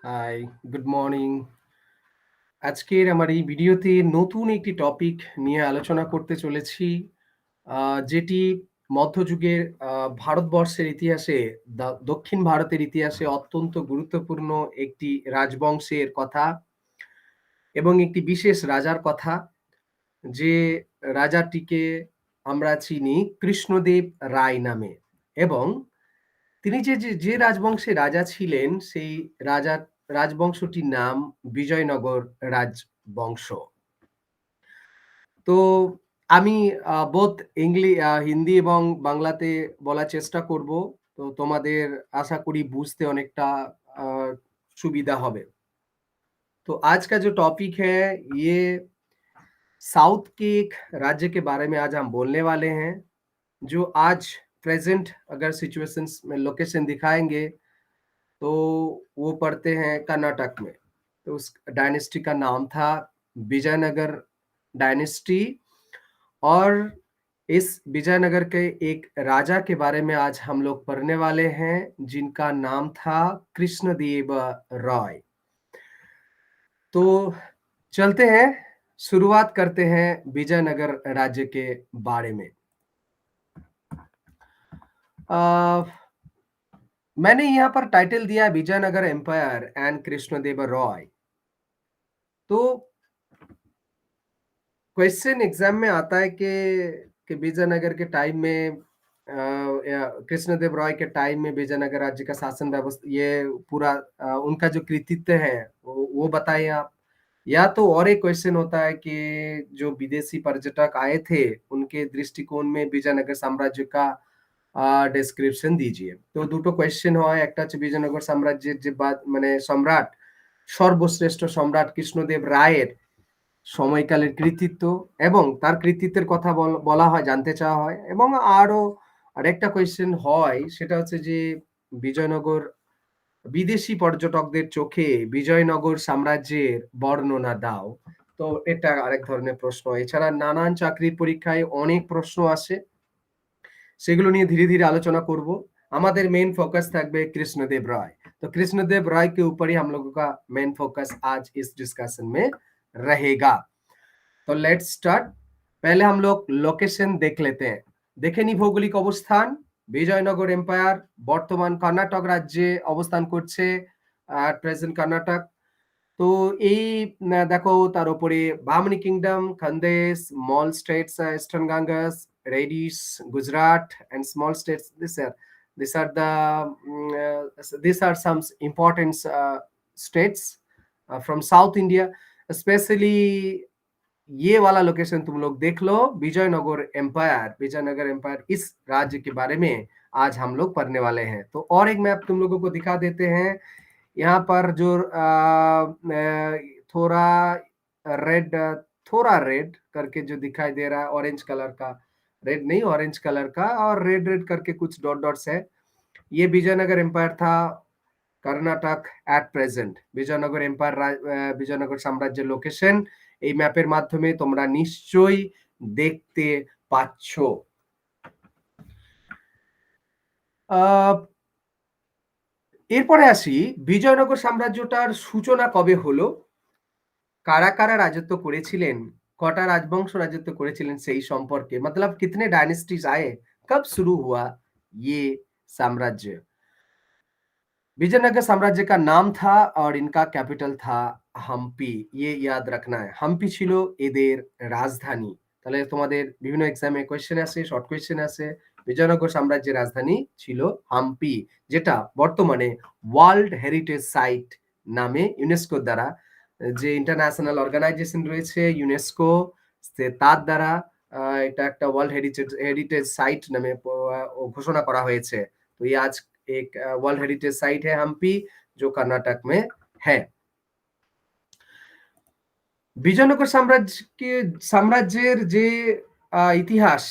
High, good morning. আজকের আমার এই ভিডিওতে নতুন একটি টপিক নিয়ে আলোচনা করতে চলেছি। আ যেটি মধ্যযুগের ভারতবর্ষের ইতিহাসে দক্ষিণ ভারতের ইতিহাসে অত্যন্ত গুরুত্বপূর্ণ একটি রাজবংশের কথা এবং একটি বিশেষ রাজার কথা। যে রাজাটিকে আমরা চিনি কৃষ্ণদেব রায় নামে এবং তিনি যে রাজবংশের রাজা ছিলেন, সেই রাজবংশটির নাম বিজয়নগর রাজবংশ। তো আমি বোথ হিন্দি এবং বাংলাতে বলার চেষ্টা করব। তো তোমাদের আশা করি बुझते অনেকটা अ, सुविधा হবে। तो आज का जो टॉपिक है, ये साउथ के एक राज्य के बारे में आज हम बोलने वाले हैं, जो आज प्रेज़ेंट अगर सिचुएशंस में लोकेशन दिखाएँगे, तो वो पड़ते हैं कर्नाटक में। तो उस डायनेस्टी का नाम था विजयनगर डायनेस्टी और इस विजयनगर के एक राजा के बारे में आज हम लोग पढ़ने वाले हैं, जिनका नाम था कृष्णदेव राय। तो चलते हैं, शुरुआत करते हैं विजयनगर राज्य के बारे में। अ, मैंने यहाँ पर टाइटल दिया है विजयनगर एम्पायर एंड कृष्णदेव रॉय। तो क्वेश्चन एग्जाम में आता है कि विजयनगर के टाइम में या कृष्णदेव रॉय के टाइम में विजयनगर राज्य का शासन व्यवस्था ये पूरा उनका जो कृतित्व है वो बताइए आप। या तो और एक क्वेश्चन होता है कि जो विदेशी पर्यटक आए थे उनके दृष्टिकोण में विजयनगर साम्राज्य का ডেসক্রিপশন দিজিয়ে। তো দুটো কোয়েশ্চেন হয়। একটা হচ্ছে বিজয়নগর সাম্রাজ্যের যে মানে সম্রাট, সর্বশ্রেষ্ঠ সম্রাট কৃষ্ণদেব রায়ের সময়কালের কৃতিত্ব এবং তার কৃতিত্বের কথা বলা হয়, জানতে চাওয়া হয় এবং আরো আরেকটা কোয়েশ্চেন হয়, সেটা হচ্ছে যে বিজয়নগর বিদেশি পর্যটকদের চোখে বিজয়নগর সাম্রাজ্যের বর্ণনা দাও। তো এটা আরেক ধরনের প্রশ্ন। এছাড়া নানান চাকরির পরীক্ষায় অনেক প্রশ্ন আসে। সেগুলো নিয়ে धीरे धीरे आलोचना করব। আমাদের मेन फोकस থাকবে कृष्णदेव राय। तो कृष्णदेव राय के ऊपर ही हम लोगों का मेन फोकस आज इस डिस्कशन में रहेगा। तो लेट्स स्टार्ट। पहले हम लोग लोकेशन देख लेते हैं। দেখে নি ভৌগোলিক অবস্থান। বিজয়নগর এম্পায়ার বর্তমান কর্ণাটক রাজ্যে অবস্থান করছে। প্রেজেন্ট কর্ণাটক। তো এই দেখো তার উপরে Bahmani kingdom, Khandesh, small states, eastern Ganges, Reddis, Gujarat and small states. These are some important states from South India. Especially ये वाला लोकेशन तुम लोग देख लो, विजयनगर एम्पायर इस राज्य के बारे में आज हम लोग पढ़ने वाले हैं। तो और एक मैप तुम लोगों को दिखा देते हैं। यहाँ पर जो थोड़ा रेड थोड़ा रेड करके जो दिखाई दे रहा है, ऑरेंज कलर का, रेड नहीं ऑरेंज कलर का, और रेड रेड करके कुछ डॉट डॉट्स है, ये विजयनगर एम्पायर था Karnataka at present. Vijayanagara empire Vijayanagara সাম্রাজ্যের লোকেশন এই ম্যাপের মাধ্যমে তোমরা নিশ্চয়ই দেখতে পাচ্ছ। এরপরে আসি বিজয়নগর সাম্রাজ্যটার সূচনা কবে হলো, কারা কারা রাজত্ব করেছিলেন, কটা রাজবংশ রাজত্ব করেছিলেন সেই সম্পর্কে। मतलब कितने डायनेस्टीज आए, कब शुरू हुआ ये साम्राज्य। विजयनगर साम्राज्य का नाम था और इनका कैपिटल था হাম্পি। ये याद रखना है। হাম্পি ছিল এদের রাজধানী। তাহলে তোমাদের বিভিন্ন এক্সামে কোয়েশ্চেন আসে, শর্ট কোয়েশ্চেন আসে। বিজয়নগর সাম্রাজ্যের রাজধানী ছিল হাম্পি, যেটা বর্তমানে ওয়ার্ল্ড হেরিটেজ সাইট নামে ইউনেস্কোর দ্বারা, যে ইন্টারন্যাশনাল অর্গানাইজেশন রয়েছে ইউনেস্কো, তার দ্বারা এটা একটা ওয়ার্ল্ড হেরিটেজ সাইট নামে ঘোষণা করা হয়েছে। তো ये आज एक वर्ल्ड हेरिटेज साइट है हम्पी, जो कर्नाटक में है। বিজয়নগর সাম্রাজ্যের যে ইতিহাস,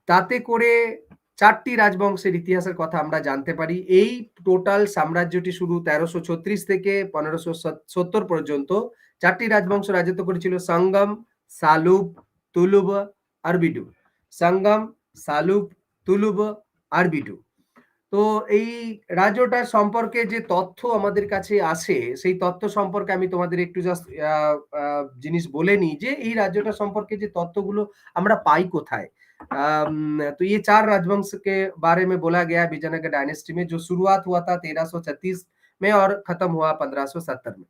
তাতে করে ৪ টি রাজবংশের ইতিহাসের কথা আমরা জানতে পারি। এই টোটাল সাম্রাজ্যটি শুরু ১৩৩৬ থেকে ১৫৭০ পর্যন্ত ৪ টি রাজবংশ রাজত্ব করেছিল। সঙ্গম, সালুব, তুলুব, আরবিডু। সঙ্গম, সালুব, তুলুব, আরবিডু। তো এই রাজ্যটার সম্পর্কে যে তথ্য আমাদের কাছে আসে, সেই তথ্য সম্পর্কে আমি তোমাদের একটু জাস্ট আ আ জিনিস বলে নিই যে, এই রাজ্যটা সম্পর্কে যে তথ্যগুলো আমরা পাই কোথায়? तो ये 4 राजवंश के बारे में बोला गया है विजयनगर डायनेस्टी में, जो शुरुआत हुआ था 1336 में और खत्म हुआ 1570 में।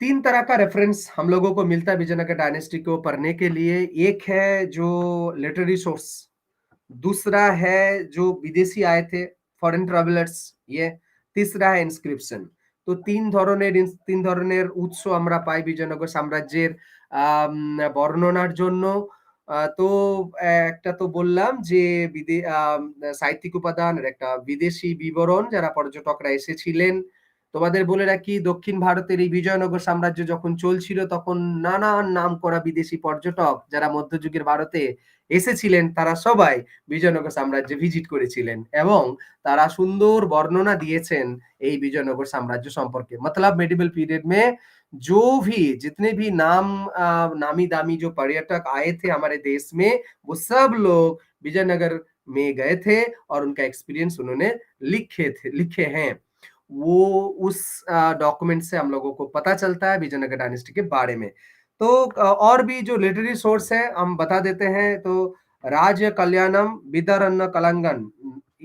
3 तरह का रेफरेंस हम लोगों को मिलता है विजयनगर डायनेस्टी को पढ़ने के लिए। एक है जो लिटरेरी सोर्स, दूसरा है जो विदेशी आए थे, फॉरेन ट्रैवलार्स ये, तीसरा है ইনস্ক্রিপশন। তো ৩ ধরনের উৎস আমরা পাই বিজয়নগর সাম্রাজ্যের বর্ণনার জন্য। তো একটা তো বললাম যে সাহিত্যিক উপাদান আর একটা বিদেশি বিবরণ যারা পর্যটকরা এসেছিলেন। তোমাদের বলে রাখি দক্ষিণ ভারতের এই বিজয়নগর সাম্রাজ্য যখন চলছিল তখন নানান নামকরা বিদেশি পর্যটক যারা মধ্যযুগের ভারতে এসেছিলেন তারা সবাই বিজয়নগর সাম্রাজ্যে ভিজিট করেছিলেন এবং তারা সুন্দর বর্ণনা দিয়েছেন এই বিजयनगर साम्राज्य সম্পর্কে। मतलब मेडिवल पीरियड में जो भी जितने भी नामी-दामी जो पर्यटक आए थे हमारे देश में, वो सब लोग विजयनगर में गए थे और उनका एक्सपीरियंस उन्होंने लिखे हैं। वो उस डॉक्यूमेंट से हम लोगों को पता चलता है विजयनगर डायनेस्टी के बारे में। तो और भी जो लिटरेरी सोर्स है हम बता देते हैं तो राज कल्याणम विदरण्य कलंगन,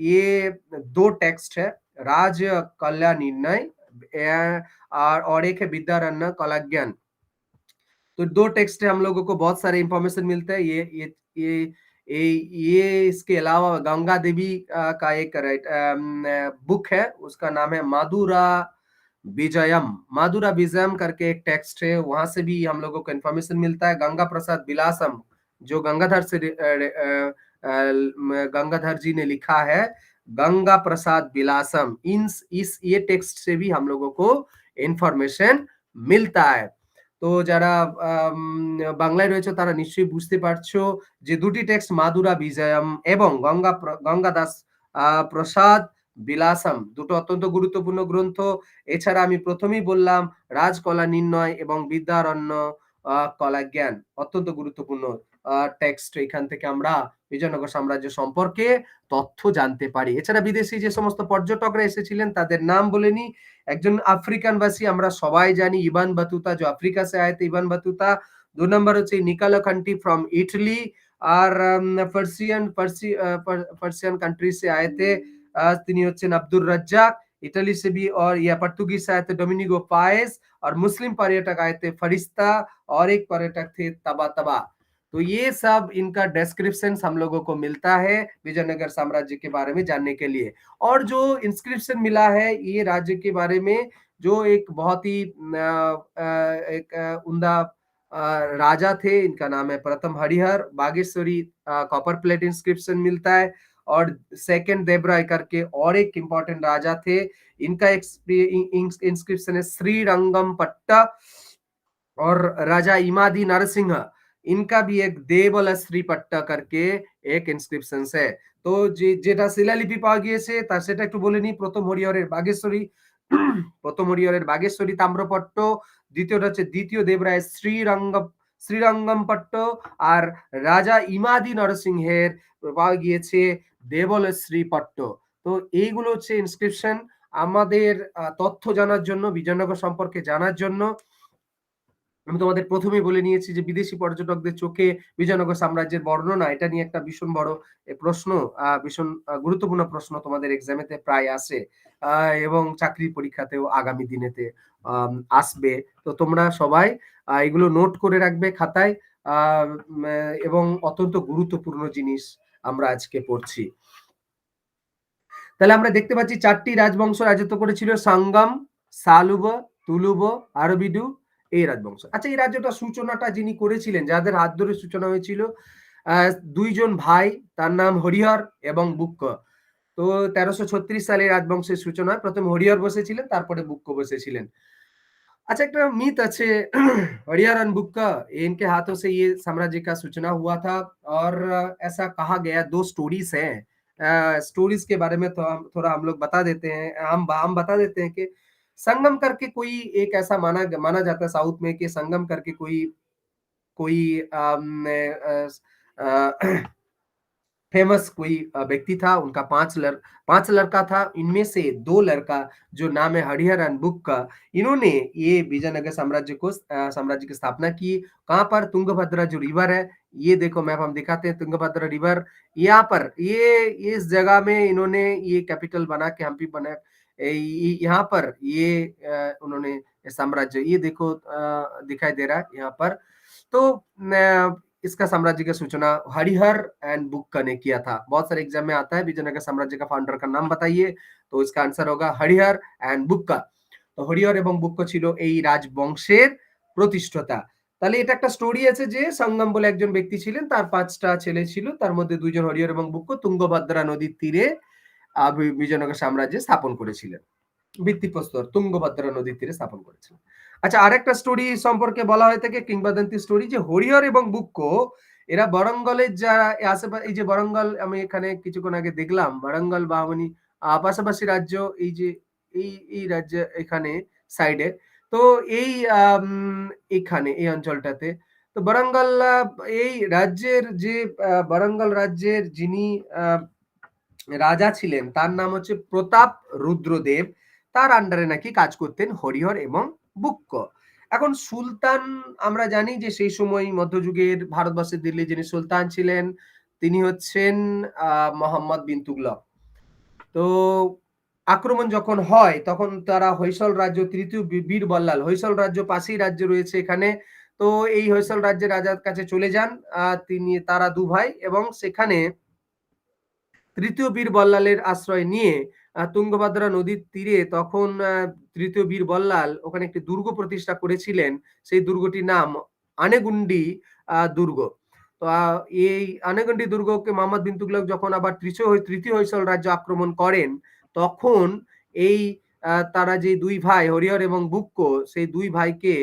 ये 2 टेक्स्ट है। राज कल्याणिर्णय और एक है विद्यारण्य कलज्ञान। तो 2 टेक्स्ट है, हम लोगों को बहुत सारे इंफॉर्मेशन मिलते हैं। ये इसके अलावा गंगा देवी का एक बुक है, उसका नाम है माधुरा विजयम करके एक टेक्स्ट है, वहां से भी हम लोगों को इंफॉर्मेशन मिलता है। गंगा प्रसाद बिलासम जो गंगाधर जी ने लिखा है, गंगा प्रसाद बिलासम, इस ये टेक्स्ट से भी हम लोगों को इंफॉर्मेशन मिलता है। তো যারা বাংলায় রয়েছে তারা নিশ্চয়ই বুঝতে পারছো যে ২ টি টেক্সট মাদুরা বিজয়ম এবং গঙ্গাদাস প্রসাদ বিলাসম, দুটো অত্যন্ত গুরুত্বপূর্ণ গ্রন্থ। এছাড়া আমি ১ম এই বললাম রাজকলা নির্ণয় এবং বিদ্যারণ্য কলাজ্ঞান, অত্যন্ত গুরুত্বপূর্ণ টেক্সট। এখান থেকে আমরা বিজয়নগর সাম্রাজ্য সম্পর্কে তথ্য জানতে পারি। এছাড়া বিদেশি যে সমস্ত পর্যটকরা এসেছিলেন তাদের নাম বলে নিই। একজন আফ্রিকানবাসী আমরা সবাই জানি ইবান বাতুতা, जो अफ्रीका से आए थे इबान बतूता। ২ নম্বর হচ্ছে নিকোলো कंटी फ्रॉम इटली আর पर्शियन कंट्री से आए थे তিনি হচ্ছেন আব্দুর রাজ্জাক। इटली से भी और या पुर्तगाल से आए थे डोमिनिगो पाएस और मुस्लिम पर्यटक आए थे फरिश्ता और एक पर्यटक थे तबा। तो ये सब इनका डिस्क्रिप्शंस हम लोगों को मिलता है विजयनगर साम्राज्य के बारे में जानने के लिए। और जो इंस्क्रिप्शन मिला है ये राज्य के बारे में, जो एक बहुत ही उम्दा राजा थे, इनका नाम है प्रथम Harihar Bageshwari. Copper plate inscription मिलता है। और सेकंड देवराय करके और एक इंपॉर्टेंट राजा थे, इनका इंस्क्रिप्शन है श्रीरंगम पट्टा। और राजा इमादी नरसिंह, इनका भी एक देवल श्रीपट्टा करके एक ইনস্ক্রিপশন है। তো যেটা শিলালিপি পাওয়া গিয়েছে তার সেটা একটু বলে নিই। প্রথম হরিহরের বাগেশ্বরী তাম্রপট্ট, দ্বিতীয়টা হচ্ছে দ্বিতীয় দেবরায় শ্রীরঙ্গমপট্ট আর রাজা ইমাদি নরসিংহের পাওয়া গিয়েছে দেবলশ্রী পট্ট। তো এইগুলো হচ্ছে ইনস্ক্রিপশন আমাদের তথ্য জানার জন্য, বিজয়নগর সম্পর্কে জানার জন্য। আমি তোমাদের ১ম এই বলে নিয়েছি যে বিদেশি পর্যটকদের চোখে বিজয়নগর সাম্রাজ্যের বর্ণনা, এটা নিয়ে একটা ভীষণ বড় প্রশ্ন, ভীষণ গুরুত্বপূর্ণ প্রশ্ন তোমাদের এক্সামেতে প্রায় আসে এবং চাকরির পরীক্ষাতেও আগামী দিনেতে আসবে। তো তোমরা সবাই এগুলো নোট করে রাখবে খাতায় এবং অত্যন্ত গুরুত্বপূর্ণ জিনিস আমরা আজকে পড়ছি। তাহলে আমরা দেখতে পাচ্ছি ৪ টি রাজবংশ রাজত্ব করেছিল, সাঙ্গাম, সালুব, তুলুব, আরবিডু এই রাজবংশ। আচ্ছা, এই রাজ্যটার সূচনাটা যিনি করেছিলেন, যাদের হাত ধরে সূচনা হয়েছিল, ২ জন ভাই, তার নাম হরিহর এবং বুক্ক। তো ১৩৩৬ সালে রাজবংশের সূচনা হয়। প্রথম হরিহর বসেছিলেন, তারপরে বুক্ক বসেছিলেন। अच्छा, एक मिथ अच्छे हरिहर एंड बुक्का, इनके हाथों से ये साम्राज्य का सूचना हुआ था। और ऐसा कहा गया, 2 स्टोरीज हैं। स्टोरीज के बारे में तो हम थोड़ा हम लोग बता देते हैं, हम बता देते हैं कि संगम करके कोई एक ऐसा माना जाता है साउथ में कि संगम करके कोई कोई फेमस कोई व्यक्ति था, उनका 5 लड़का था, इनमें से 2 लड़का जो नाम है हरिहर एंड बुक्का, इन्होंने ये विजयनगर साम्राज्य की स्थापना की। कहाँ पर? तुंगभद्रा जो रिवर है, ये देखो मैप हम दिखाते हैं, तुंगभद्रा रिवर, यहाँ पर ये इस जगह में इन्होंने ये कैपिटल बना के हम्पी बना यहाँ पर ये उन्होंने साम्राज्य ये देखो दिखाई दे रहा है यहाँ पर। तो इसका साम्राज्य की सूचना हरिहर एंड बुक्का ने किया था। बहुत सारे एग्जाम में आता है विजयनगर साम्राज्य का फाउंडर का नाम बताइए, तो इसका आंसर होगा हरिहर एंड बुक्का। তো হরিহর এবং বুক্কো ছিল এই রাজবংশের প্রতিষ্ঠাতা। তাহলে এটা একটা স্টোরি আছে যে সঙ্গম বলে একজন ব্যক্তি ছিলেন, তার ৫টা ছেলে ছিল, তার মধ্যে ২ জন হরিহর এবং বুক্কো তুঙ্গভদ্রা নদীর তীরে বিজয়নগর সাম্রাজ্য স্থাপন করেছিলেন। ভিত্তিপ্রস্তর তুঙ্গভদ্রা নদীর তীরে স্থাপন করেছিলেন। আচ্ছা, আরেকটা স্টোরি সম্পর্কে বলা হয়ে থাকে, কিংবদন্তি স্টোরি, যে হরিহর এবং বুক্কো এরা বরঙ্গলের যারা এই যে বরঙ্গল আমি এখানে কিছুক্ষণ আগে দেখলাম, বরঙ্গল বাহমানি পাশাপাশি রাজ্য, এই যে এই রাজ্য এখানে সাইডে, তো এই এখানে এই অঞ্চলটাতে তো বরঙ্গল এই রাজ্যের যে বরঙ্গল রাজ্যের যিনি রাজা ছিলেন তার নাম হচ্ছে প্রতাপ রুদ্রদেব। তার আন্ডারে নাকি কাজ করতেন হরিহর এবং বুক্ক। এখন সুলতান আমরা জানি যে সেই সময় মধ্যযুগের ভারতবর্ষের দিল্লি যিনি সুলতান ছিলেন তিনি হচ্ছেন মোহাম্মদ বিন তুগলক। তো আক্রমণ যখন হয় তখন তারা হৈসল রাজ্য, তৃতীয় বীর বল্লাল, হৈসল রাজ্য পাশেই রাজ্য রয়েছে এখানে। তো এই হৈসল রাজ্যের রাজার কাছে চলে যান তারা 2 ভাই, এবং সেখানে তৃতীয় বীর বল্লালের আশ্রয় নিয়ে তুঙ্গভদ্রা নদীর তীরে তখন তৃতীয় বীর বল্লাল ওখানে একটি দুর্গ প্রতিষ্ঠা করেছিলেন। সেই দুর্গটির নাম আনেগুন্ডি দুর্গ। তো এই আনেগুন্ডি দুর্গকে মোহাম্মদ বিন তুগলক যখন আবার তৃতীয় হৈসল রাজ্য আক্রমণ করেন, তখন এই তারা যে 2 ভাই হরিহর এবং বুক্কো, সেই 2 ভাইকে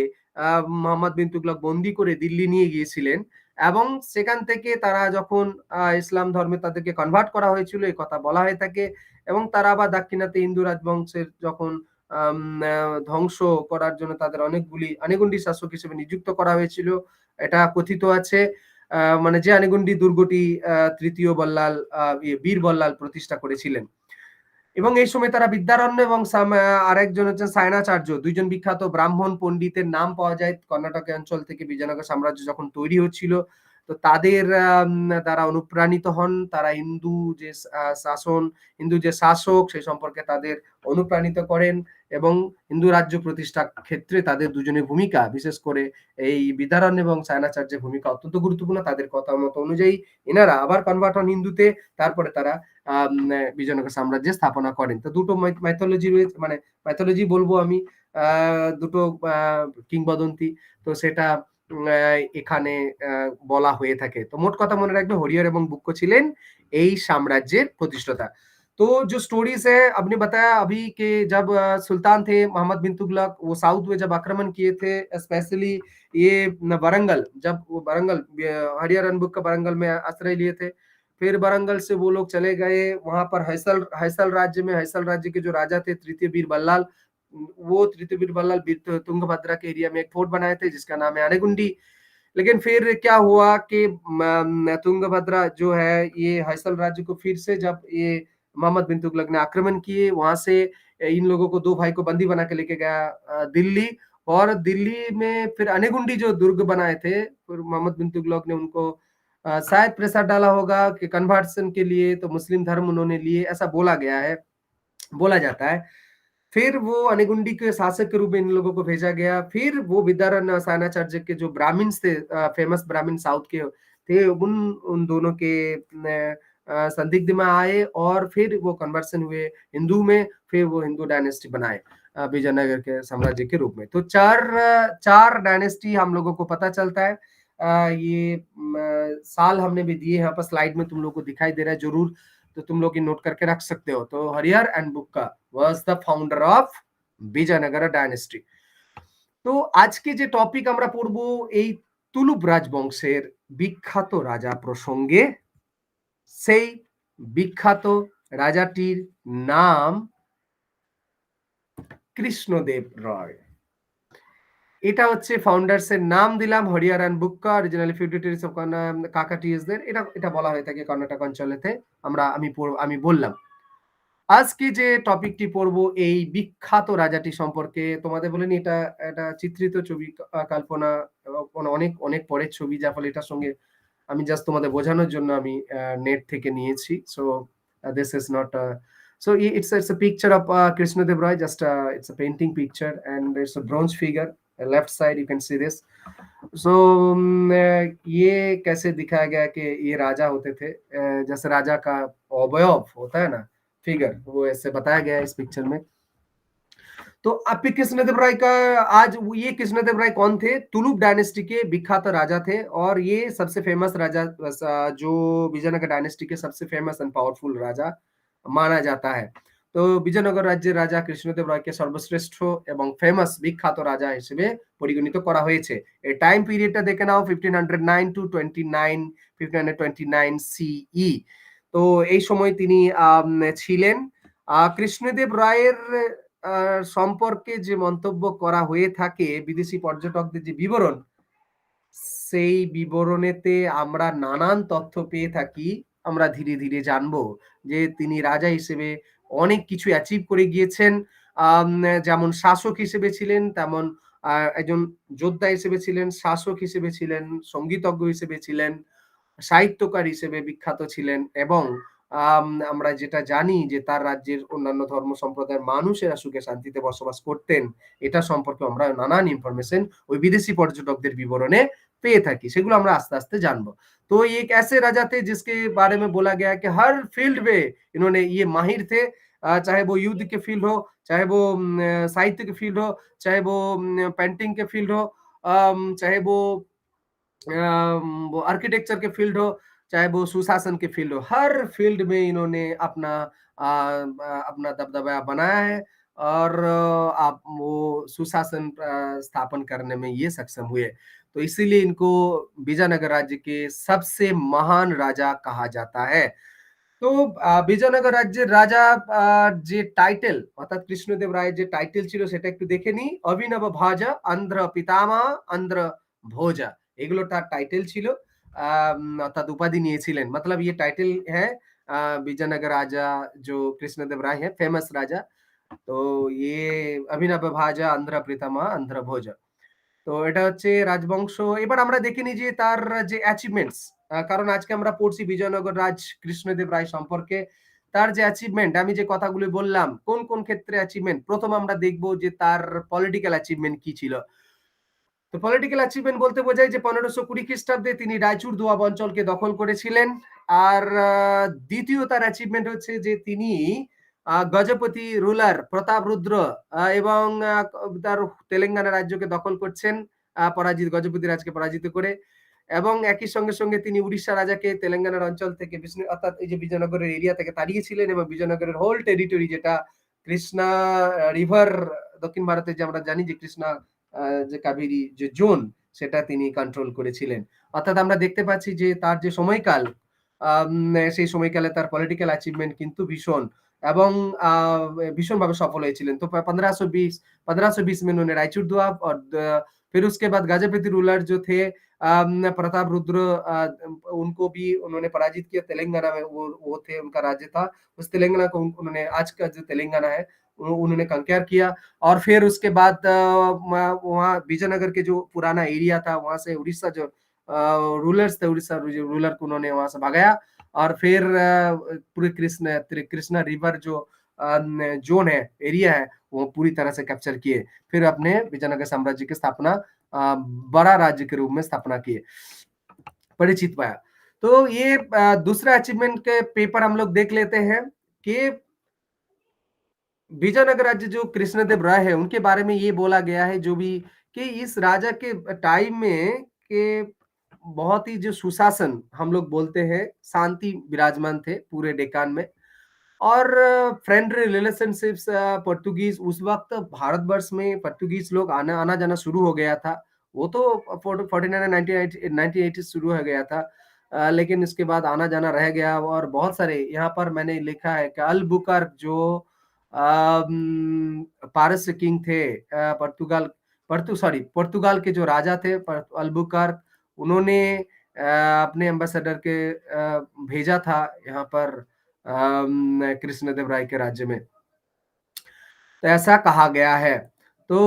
মোহাম্মদ বিন তুগলক বন্দী করে দিল্লি নিয়ে গিয়েছিলেন, এবং সেখান থেকে তারা যখন ইসলাম ধর্মে তাদেরকে কনভার্ট করা হয়েছিল এই কথা বলা হয়ে থাকে, এবং তারা আবার দাক্ষিণাত্যে হিন্দু রাজবংশের যখন ধ্বংস করার জন্য তাদের আনেগুন্ডি শাসক হিসেবে নিযুক্ত করা হয়েছিল, এটা কথিত আছে। মানে যে আনেগুন্ডি দুর্গটি তৃতীয় বল্লাল বীর বল্লাল প্রতিষ্ঠা করেছিলেন। এবং এই সময় তারা বিদ্যারণ্য এবং আরেকজন হচ্ছেন সায়নাচার্য, 2 জন বিখ্যাত ব্রাহ্মণ পণ্ডিতের নাম পাওয়া যায় কর্ণাটক অঞ্চল থেকে। বিজয়নগর সাম্রাজ্য যখন তৈরি হচ্ছিল, তো তাদের দ্বারা অনুপ্রাণিত হন। তারা হিন্দু যে শাসক সেই সম্পর্কে তাদের অনুপ্রাণিত করেন, এবং হিন্দু রাজ্য প্রতিষ্ঠার ক্ষেত্রে তাদের 2 জনের ভূমিকা, বিশেষ করে এই বিদ্যারণ্য এবং সায়নাচার্যের ভূমিকা অত্যন্ত গুরুত্বপূর্ণ। তাদের কথা মত অনুযায়ী এনারা আবার কনভার্ট হন হিন্দুতে, তারপরে তারা বিজয়নগর সাম্রাজ্যের স্থাপনা করেন। তো দুটো মাইথোলজি রয়েছে, মানে মাইথোলজি বলবো আমি, দুটো কিংবদন্তি, তো সেটা এখানে বলা হয়ে থাকে। তো মোট কথা মনে রাখবে, হরিহর এবং বুক্কো ছিলেন এই সাম্রাজ্যের প্রতিষ্ঠাতা। तो जो स्टोरीज है आपने बताया अभी कि जब सुल्तान थे मोहम्मद बिन तुगलक, वो साउथ में जब आक्रमण किए थे, स्पेशली ये वारंगल, जब वो वारंगल हरिहर एंड बुक्का वारंगल में आश्रय लिए थे, फिर वारंगल से वो लोग चले गए वहां पर हैसल राज्य में, हैसल राज्य के जो राजा थे तृतीय बीर बल्लाल, वो तृतीय बीर बल्लाल तुंगभद्रा के एरिया में एक फोर्ट बनाए थे जिसका नाम है आनेगुंडी। लेकिन फिर क्या हुआ कि तुंगभद्रा जो है ये हैसल राज्य को फिर से जब ये मोहम्मद बिन तुगलक ने आक्रमण किए, वहां से इन लोगों को 2 भाई को बंदी बना के लेके गया दिल्ली, और दिल्ली में फिर अनेगुंडी जो दुर्ग बनाए थे, फिर मोहम्मद बिन तुगलक ने उनको शायद प्रेशर डाला होगा कि कन्वर्सन के लिए, तो मुस्लिम धर्म उन्होंने लिए, ऐसा बोला जाता है। फिर वो अनेगुंडी के शासक के रूप में इन लोगों को भेजा गया। फिर वो विद्यारण्य सायनाचार्य के जो ब्राह्मण्स थे, फेमस ब्राह्मण साउथ के थे, उन दोनों के संदिग्ध में आए, और फिर वो कन्वर्सन हुए हिंदू में, फिर वो हिंदू डायनेस्टी बनाए विजयनगर के साम्राज्य के रूप में। तो चार डायनेस्टी हम लोगों को पता चलता है। ये साल हमने भी दिए यहाँ पर स्लाइड में, तुम लोग को दिखाई दे रहा है जरूर, तो तुम लोग नोट करके रख सकते हो। तो Harihara and Bukka was the founder of Vijayanagara dynasty. তো আজকে যে টপিক আমরা পড়ব এই তুলুপ রাজবংশের বিখ্যাত রাজা প্রসঙ্গে। সেই বিখ্যাত রাজাটির নাম কৃষ্ণদেব রায়। এটা হচ্ছে ফাউন্ডার্স এর নাম দিলাম হরিহরান বুক্কা, অরিজিনালি ফিউডিটারিস অফ কাকাটিয়াসদের। এটা বলা হয়ে থাকে কর্ণাটক অঞ্চলেতে। আমি বললাম। আজকে যে টপিকটি পড়বো এই বিখ্যাত রাজাটি সম্পর্কে তোমাদের বলিনি এটা একটা চিত্রিত ছবি কল্পনা অনেক অনেক পরের ছবি যার ফলে এটার সঙ্গে আমি জাস্ট তোমাদের বোঝানোর জন্য আমি নেট থেকে নিয়েছি। So this is not so it's a picture of Krishna Dev Roy. Just it's a painting picture and it's a bronze figure. Left side you can see this. So ये कैसे दिखाया गया कि ये राजा होते थे, जैसे राजा का अवयव होता है ना, फिगर, वो ऐसे बताया गया है इस पिक्चर में। तो आपके कृष्णदेव राय का आज ये कृष्णदेव राय कौन थे? तुलुप डायनेस्टी के विख्यात राजा थे और ये सबसे फेमस राजा जो विजयनगर डायनेस्टी के सबसे फेमस एंड पावरफुल राजा माना जाता है। তো বিজয়নগর রাজ্যের রাজা কৃষ্ণদেব রায়কে সর্বশ্রেষ্ঠ এবং ফেমাস বিখ্যাত রাজা হিসেবে পরিগণিত করা হয়েছে। এই টাইম পিরিয়ডটা দেখে নাও 1509 টু 29 1529 সিই। তো এই সময় তিনি ছিলেন। কৃষ্ণদেব রায়ের সম্পর্কে যে মন্তব্য করা হয়ে থাকে বিদেশি পর্যটকদের যে বিবরণ, সেই বিবরণেতে আমরা নানান তথ্য পেয়ে থাকি। আমরা ধীরে ধীরে জানবো যে তিনি রাজা হিসেবে অনেক কিছু অ্যাচিভ করে গিয়েছেন। যেমন শাসক হিসেবে ছিলেন, তেমন একজন যোদ্ধা হিসেবে ছিলেন, শাসক হিসেবে ছিলেন, সঙ্গীতজ্ঞ হিসেবে ছিলেন, সাহিত্যকার হিসেবে বিখ্যাত ছিলেন এবং আমরা যেটা জানি যে তার রাজ্যের অন্যান্য ধর্ম সম্প্রদায়ের মানুষেরা সুখে শান্তিতে বসবাস করতেন। এটা সম্পর্কে আমরা নানান ইনফরমেশন ওই বিদেশি পর্যটকদের বিবরণে पेय থাকি। সেগুলো আমরা আস্তে আস্তে জানবো। तो ये एक ऐसे राजा थे जिसके बारे में बोला गया है कि हर फील्ड में इन्होंने ये माहिर थे। चाहे वो युद्ध के फील्ड हो, चाहे वो साहित्य के फील्ड हो, चाहे वो पेंटिंग के फील्ड हो, चाहे वो आर्किटेक्चर के फील्ड हो, चाहे वो सुशासन के फील्ड हो, हर फील्ड में इन्होंने अपना दबदबा बनाया है और आप वो सुशासन स्थापन करने में ये सक्षम हुए। तो इसीलिए इनको विजयनगर राज्य के सबसे महान राजा कहा जाता है। তো বিজয়নগর রাজ্যের রাজা যে টাইটেল অর্থাৎ কৃষ্ণদেব রায়ের যে টাইটেল ছিল সেটা একটু দেখে নিই। অভিনব ভাজা, আন্ধ্র পিতামহ, আন্ধ্র ভোজা, এগুলো তার টাইটেল ছিল। অর্থাৎ উপাধি নিয়েছিলেন। मतलब ये टाइटल है विजयनगर राजा जो कृष्णदेव राय है, फेमस राजा। तो ये अभिनव भाजा, आंध्र पितामह, आंध्र भोजा। তো এটা হচ্ছে রাজবংশ। এবার আমরা দেখে নিই যে তার যে অ্যাচিভমেন্টস, কারণ আজকে আমরা পড়ছি বিজয়নগর রাজ কৃষ্ণদেব রায় সম্পর্কে। তার যে অ্যাচিভমেন্ট আমি যে কথাগুলো বললাম, কোন কোন ক্ষেত্রে অ্যাচিভমেন্ট? প্রথম আমরা দেখব যে তার পলিটিক্যাল অ্যাচিভমেন্ট কি ছিল। তো পলিটিক্যাল অ্যাচিভমেন্ট বলতে বোঝায় যে 1520 খ্রিস্টাব্দে তিনি রায়চুর দোয়াব অঞ্চলকে দখল করেছিলেন। আর দ্বিতীয় তার অ্যাচিভমেন্ট হচ্ছে যে তিনি গজপতি রুলার প্রতাপরুদ্র এবং তার তেলেঙ্গানা রাজ্যকে দখল করছেন, গজপতি রাজকে পরাজিত করে। এবং একই সঙ্গে সঙ্গে তিনি উড়িষ্যা রাজাকে তেলেঙ্গানার অঞ্চল থেকে অর্থাৎ এই যে বিজয়নগরের এরিয়া থেকে তাড়িয়েছিলেন এবং বিজয়নগরের হোল টেরিটরি যেটা কৃষ্ণা রিভার, দক্ষিণ ভারতে যে আমরা জানি যে কৃষ্ণা যে কাবেরী যে জোন, সেটা তিনি কন্ট্রোল করেছিলেন। অর্থাৎ আমরা দেখতে পাচ্ছি যে তার যে সময়কাল, সেই সময়কালে তার পলিটিক্যাল অ্যাচিভমেন্ট কিন্তু ভীষণ এবং भीषणভাবে सफल হয়েছিলেন। तो 1520 में उन्होंने रायचूर दुआब और फिर उसके बाद गजपति रूलर जो थे प्रताप रुद्र, उनको भी उन्होंने पराजित किया। तेलंगाना में वो थे, उनका राज्य था। उस तेलंगाना को उन्होंने आज का जो तेलंगाना है उन्होंने कंक्वायर किया और फिर उसके बाद वहाँ विजयनगर के जो पुराना एरिया था वहाँ से उड़ीसा जो रूलर्स थे, उड़ीसा रूलर को उन्होंने वहाँ से भगाया और फिर पूरे कृष्णा रिवर जो जोन है, एरिया है, वो पूरी तरह से कैप्चर किए। फिर अपने विजयनगर साम्राज्य की स्थापना बड़ा राज्य के रूप में स्थापना किए, परिचित पाया। तो ये दूसरा अचीवमेंट के पेपर हम लोग देख लेते हैं कि विजयनगर राज्य जो कृष्णदेव राय है उनके बारे में ये बोला गया है जो भी कि इस राजा के टाइम में के बहुत ही जो सुशासन हम लोग बोलते हैं, शांति विराजमान थे पूरे डेक्कन में और फ्रेंडली रिलेशनशिप्स पोर्तुगीज उस वक्त भारतवर्ष में पोर्तुगीज लोग आना आना जाना शुरू हो गया था। वो तो 49 1980 शुरू हो गया था, लेकिन इसके बाद आना जाना रह गया और बहुत सारे यहाँ पर मैंने लिखा है कि अल्बुकर्क जो पारस किंग थे, पुर्तगाल पुर्तगाल के जो राजा थे अल्बुकर्क, उन्होंने अपने एम्बेसडर के भेजा था यहाँ पर कृष्णदेव राय के राज्य में। তো ऐसा कहा गया है। তো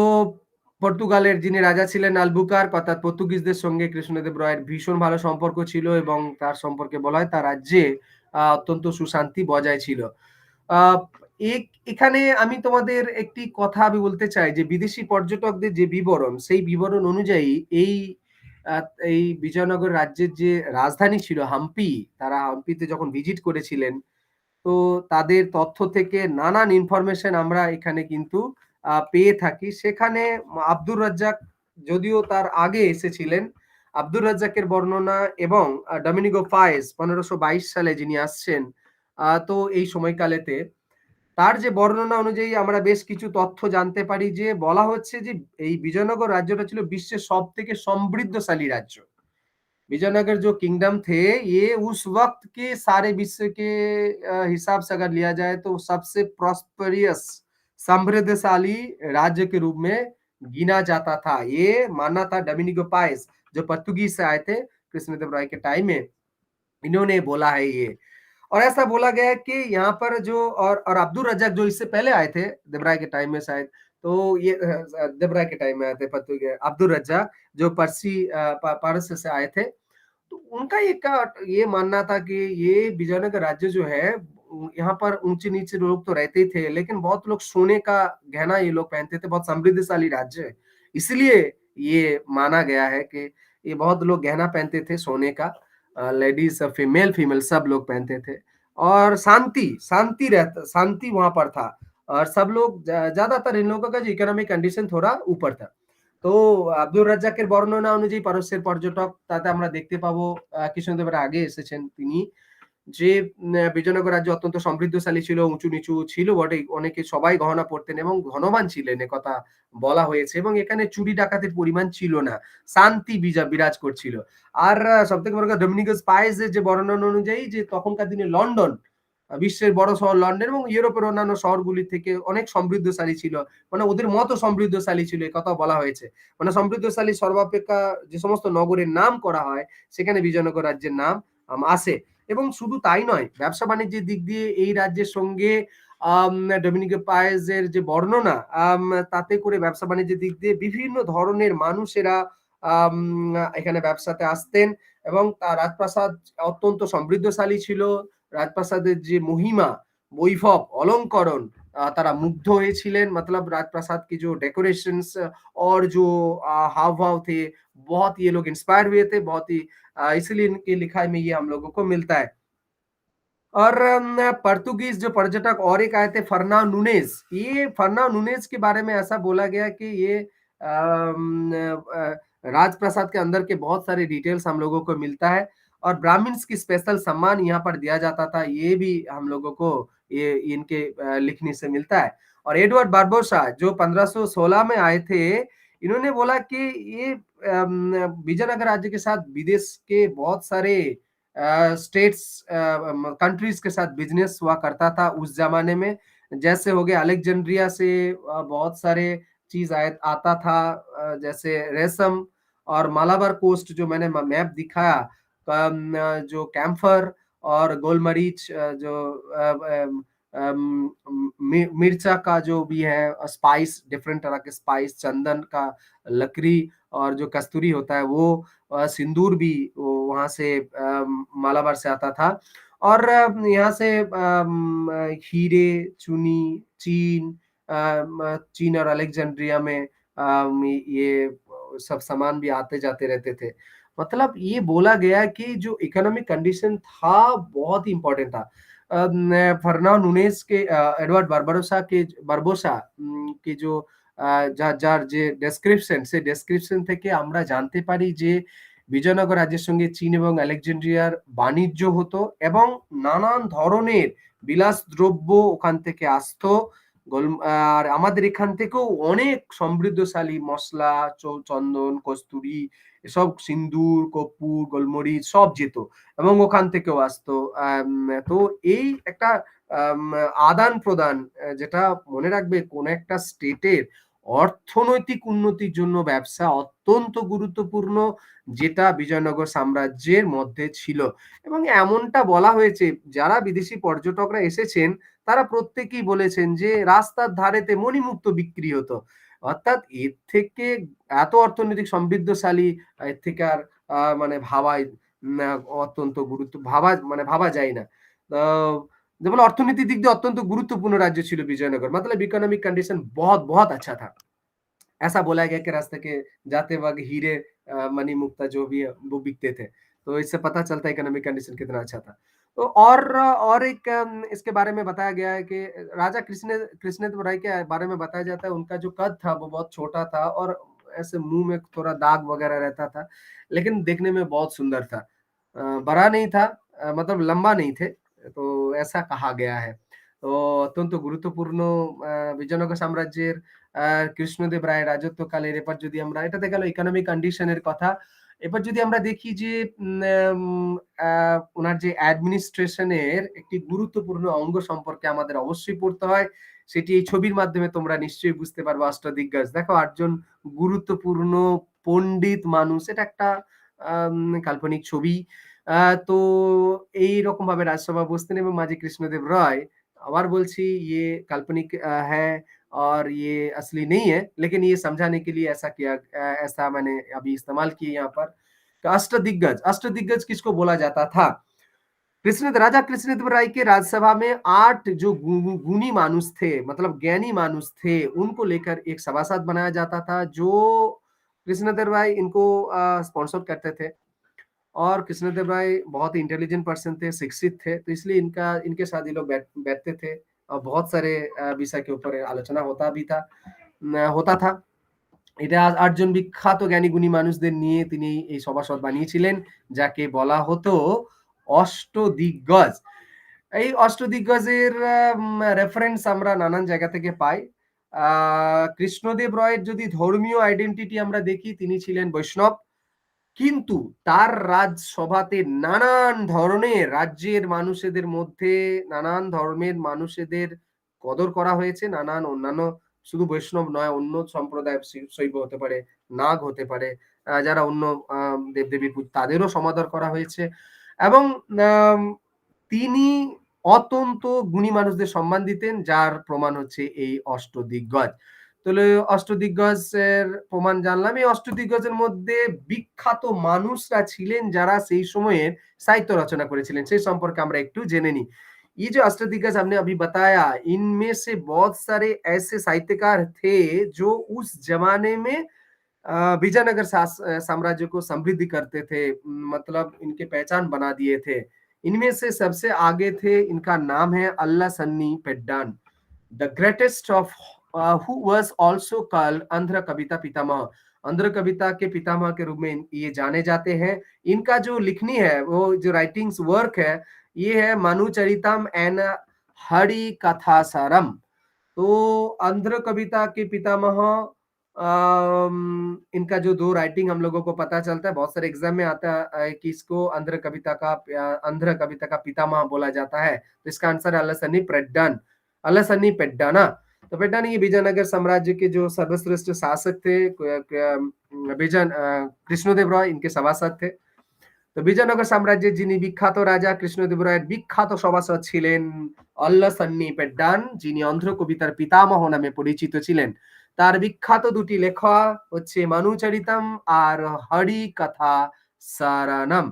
পর্তুগালের যিনি রাজা ছিলেন আলবুকার্ক অর্থাৎ পর্তুগিজদের সঙ্গে কৃষ্ণদেব রায়ের ভীষণ ভালো সম্পর্ক ছিল এবং তার সম্পর্কে বলা হয় তার রাজ্যে অত্যন্ত সুশান্তি বজায় ছিল। আ এক এখানে আমি তোমাদের একটি কথা আমি বলতে চাই যে বিদেশি পর্যটকদের যে বিবরণ, সেই বিবরণ অনুযায়ী এই আ এই বিজয়নগর রাজ্যের যে রাজধানী ছিল হাম্পি, তারা হাম্পিতে যখন ভিজিট করেছিলেন তো তাদের তথ্য থেকে নানান ইনফরমেশন আমরা এখানে কিন্তু পেয়ে থাকি। সেখানে আব্দুর রাজ্জাক যদিও তার আগে এসেছিলেন, আব্দুর রাজ্জাকের বর্ণনা এবং ডমিনিগো পায়েস ১৫২২ সালে যিনি আসছেন, তো এই সময়কালেতে তার যে বর্ণনা অনুযায়ী আমরা বেশ কিছু তথ্য জানতে পারি যে বলা হচ্ছে যে এই বিজয়নগর রাজ্যটা ছিল বিশ্বের সবথেকে সমৃদ্ধশালী রাজ্য। विजयनगर जो किंगडम थे ये उस वक्त के सारे विश्व के हिसाब से अगर लिया जाए तो सबसे प्रॉस्पेरियस समृद्धशाली राज्य के रूप में गिना जाता था। ये मानना था डोमिनिगो पाइस जो पुर्तगीज से आए थे कृष्णदेव राय के टाइम में, इन्होंने बोला है ये। और ऐसा बोला गया है कि यहाँ पर जो और अब्दुल रज्जाक जो इससे पहले आए थे देवराय के टाइम में शायद, तो ये देवराय के टाइम में आए थे अब्दुल रज्जाक जो पारस से आए थे। तो उनका ये मानना था कि ये विजयनगर राज्य जो है यहाँ पर ऊंचे नीचे लोग तो रहते ही थे लेकिन बहुत लोग सोने का गहना ये लोग पहनते थे, बहुत समृद्धशाली राज्य है, इसलिए ये माना गया है कि ये बहुत लोग गहना पहनते थे सोने का, लेडीज फीमेल फीमेल सब लोग पहनते थे और शांति वहां पर था और सब लोग ज्यादातर इन लोगों का जो इकोनॉमिक कंडीशन थोड़ा ऊपर था। তো আব্দুর রাজ্জাকের বর্ণনা অনুযায়ী পারস্যের পর্যটক তাতে আমরা দেখতে পাবো কৃষ্ণদেবের আগে এসেছেন তিনি যে বিজয়নগর রাজ্য অত্যন্ত সমৃদ্ধশালী ছিল, উঁচু নিচু ছিল বটে, অনেকে সবাই গহনা পড়তেন এবং ধনবান ছিলেন একথা বলা হয়েছে এবং এখানে চুরি ডাকাতির পরিমাণ ছিল না, শান্তি বিরাজ করছিল। আর সবথেকে বড় কথা ডোমিনিগাস পায়েসের যে বর্ণনা অনুযায়ী যে তখনকার দিনে লন্ডন বিশ্বের বড় শহর লন্ডন এবং ইউরোপের অন্যান্য শহরগুলি থেকে অনেক সমৃদ্ধশালী ছিল, মানে ওদের মতো সমৃদ্ধশালী ছিল এ কথা বলা হয়েছে। মানে সমৃদ্ধশালী সর্বাপেক্ষা যে সমস্ত নগরের নাম করা হয় সেখানে বিজয়নগর রাজ্যের নাম আসে। এবং শুধু তাই নয়, ব্যবসা বাণিজ্যের দিক দিয়ে এই রাজ্যের সঙ্গে ডোমিনিগো পায়েজের যে বর্ণনা তাতে করে ব্যবসা বাণিজ্যের দিক দিয়ে বিভিন্ন ধরনের মানুষেরা এখানে ব্যবসাতে আসতেন এবং তার রাজপ্রাসাদ অত্যন্ত সমৃদ্ধশালী ছিল। রাজপ্রাসাদের যে মহিমা, বৈভব, অলঙ্করণ तारा मुग्ध হয়েছিলেন, मतलब राजप्रसाद की जो डेकोरेशंस और जो हाव-भाव थे, बहुत ये लोग इंस्पायर हुए थे, बहुत ही इसलिए इनकी लिखाई में ये हम लोगों को मिलता है। और पोर्तुगीज जो पर्यटक और एक आए थे फर्नांडो नुनेज, ये फर्नांडो नुनेज के बारे में ऐसा बोला गया कि ये राजप्रसाद के अंदर के बहुत सारे डिटेल्स हम लोगों को मिलता है और ब्राह्मण्स की स्पेशल सम्मान यहाँ पर दिया जाता था, ये भी हम लोगों को ये इनके लिखने से मिलता है। और एडवर्ड बारबोसा जो 1516 में आए थे, इन्होंने बोला कि ये विजयनगर राज्य के साथ विदेश के बहुत सारे स्टेट्स कंट्रीज के साथ बिजनेस हुआ करता था उस जमाने में, जैसे हो गया अलेक्जेंड्रिया से बहुत सारे चीज आता था, जैसे रेशम और मालाबार कोस्ट जो मैंने मैप दिखाया, जो कैम्फर और गोलमरीच जो मिर्चा का जो भी है स्पाइस, डिफरेंट तरह के स्पाइस, चंदन का लकड़ी और जो कस्तूरी होता है वो, सिंदूर भी वहां से मालाबार से आता था और यहाँ से हीरे चुनी चीन और अलेक्जेंड्रिया में ये सब सामान भी आते जाते रहते थे। मतलब ये बोला गया कि जो इकोनॉमिक कंडीशन था बहुत ही इंपॉर्टेंट था। फर्नांडो नुनेज के एडवर्ड बारबोसा के जो যার যে ডেসক্রিপশন থেকে আমরা জানতে পারি যে বিজয়নগর রাজ্যের সঙ্গে চীন এবং আলেকজান্দ্রিয়ার বাণিজ্য হতো এবং নানান ধরনের বিলাস দ্রব্য ওখান থেকে আসতো। আর আমাদের এখান থেকেও অনেক সমৃদ্ধশালী মসলা, চন্দন, কস্তুরী, এসব সিন্দুর, কর্পূর, গোলমরিচ সব যেত এবং ওখান থেকেও আসতো। তো এই একটা আদান প্রদান, যেটা মনে রাখবে কোন একটা স্টেটের অর্থনৈতিক উন্নতির জন্য ব্যবসা অত্যন্ত গুরুত্বপূর্ণ, যেটা বিজয়নগর সাম্রাজ্যের মধ্যে ছিল। এবং এমনটা বলা হয়েছে, যারা বিদেশি পর্যটকরা এসেছেন, তারা প্রত্যেকেই বলেছেন যে রাস্তার ধারেতে মণিমুক্ত বিক্রি হতো। অর্থাৎ এর থেকে এত অর্থনৈতিক সমৃদ্ধশালী, এর থেকে আর মানে ভাবাই না, অত্যন্ত ভাবা যায় না। আ যেমন অর্থনীতির दिख দিয়ে অত্যন্ত गुरुत्वपूर्ण राज्य ছিল विजयनगर, मतलब इकोनॉमिक कंडीशन बहुत बहुत अच्छा था। ऐसा बोला गया कि रास्ते के जाते वक़्त हीरे, मणि मुक्ता जो भी है वो बिकते थे। तो इससे पता चलता है इकोनॉमिक कंडीशन कितना अच्छा था। तो और एक इसके बारे में बताया गया है कि राजा कृष्णदेव राय के बारे में बताया जाता है, उनका जो कद था वो बहुत छोटा था और ऐसे मुँह में थोड़ा दाग वग़ैरह रहता था, लेकिन देखने में बहुत सुंदर था। बड़ा नहीं था, मतलब लंबा नहीं थे, तो ऐसा कहा गया है। তো অত্যন্ত গুরুত্বপূর্ণ বিজয়নগর সাম্রাজ্যের কৃষ্ণদেব রায়ের রাজত্বকালের, এবার যদি আমরা, এটা তো গেল ইকোনমিক কন্ডিশন এর কথা। এবার যদি আমরা দেখি যে উনার যে অ্যাডমিনিস্ট্রেশন এর একটি গুরুত্বপূর্ণ অঙ্গ সম্পর্কে আমাদের অবশ্যই পড়তে হয়। সেটি এই ছবির মাধ্যমে তোমরা নিশ্চয়ই বুঝতে পারবে, অষ্টদিগ্গজ। দেখো ৮ জন গুরুত্বপূর্ণ পণ্ডিত মানুষ। এটা একটা কাল্পনিক ছবি। আ তো এইরকম ভাবে রাজসভা বসতেন এবং মাঝি কৃষ্ণদেব রায়, আবার বলছি, ये काल्पनिक है और ये असली नहीं है, लेकिन ये समझाने के लिए ऐसा मैंने अभी इस्तेमाल किए यहाँ पर। तो अष्टदिग्गज, अष्टदिग्गज किसको बोला जाता था? राजा कृष्णदेव राय के राज्यसभा में 8 जो गुणी मानुष थे, मतलब ज्ञानी मानुष थे, उनको लेकर एक सभासद बनाया जाता था, जो कृष्णदेव राय इनको स्पॉन्सर करते थे। और कृष्णदेव राय बहुत ही इंटेलिजेंट पर्सन थे, शिक्षित थे, तो इसलिए इनके साथ ये लोग बैठते थे और बहुत सारे विषय के ऊपर आलोचना होता था। এটা ৮ জন বিখ্যাত জ্ঞানী-গুণী মানুষদের নিয়ে তিনি এই সভাসদ বানিয়েছিলেন, যাকে বলা হতো অষ্টদিগ্গজ। এই অষ্টদিগ্গজের রেফারেন্স আমরা নানান জায়গা থেকে পাই। আ কৃষ্ণদেব রায়ের যদি ধর্মীয় আইডেন্টিটি আমরা দেখি, তিনি ছিলেন বৈষ্ণব। কিন্তু তার রাজসভাতে নানান ধরনের রাজ্যের মানুষেদের মধ্যে নানান ধর্মের মানুষেদের কদর করা হয়েছে। নানান অন্যান্য, শুধু বৈষ্ণব নয়, অন্য সম্প্রদায়, শৈব হতে পারে, নাগ হতে পারে, যারা অন্য দেবদেবীর তাদেরও সমাদর করা হয়েছে। এবং আম তিনি অত্যন্ত গুণী মানুষদের সম্মান দিতেন, যার প্রমাণ হচ্ছে এই অষ্টদিগ্গজ। তাহলে অষ্টদিগ্গজের প্রমাণ জানলাম। এই অষ্টদিগ্গজের মধ্যে বিখ্যাত মানুষরা ছিলেন, যারা সেই সময়ের সাহিত্য রচনা করেছিলেন। সেই সম্পর্কে আমরা একটু জেনে নিই। ये जो अष्टदिग्गज हमने अभी बताया, इनमें से बहुत सारे ऐसे साहित्यकार थे, जो उस ज़माने में विजयनगर साम्राज्य को समृद्धि करते थे, मतलब इनकी पहचान बना दिए थे। इनमें से सबसे आगे थे, इनका नाम है Allasani Peddana, the greatest of who was also called Andhra Kavita Pitamaha. Andhra कविता के पितामह के रूप में ये जाने जाते हैं। इनका जो लिखनी है, वो जो राइटिंग्स वर्क है, ये है मनुचरितम एंड हरिकथासारम। तो आंध्र कविता के पितामह, इनका जो 2 राइटिंग हम लोगों को पता चलता है, बहुत सारे एग्ज़ाम में आता है कि इसको आंध्र कविता का पितामह बोला जाता है। तो इसका आंसर है अल्लासन्नी पेड्डाना। तो पेड्डाना ये विजयनगर साम्राज्य के जो सर्वश्रेष्ठ शासक थे, कृष्णदेव राय इनके सभासद थे। তো বিজয়নগর সাম্রাজ্যের যিনি বিখ্যাত রাজা কৃষ্ণদেব রায়ের বিখ্যাত সভাসদ ছিলেন অল্লাসান্নি পেড্ডান, যিনি অন্ধ্র কবিতার পিতামহ নামে পরিচিত ছিলেন। তার বিখ্যাত দুটি লেখা হচ্ছে মনুচরিতম আর হরি কথা সারানাম।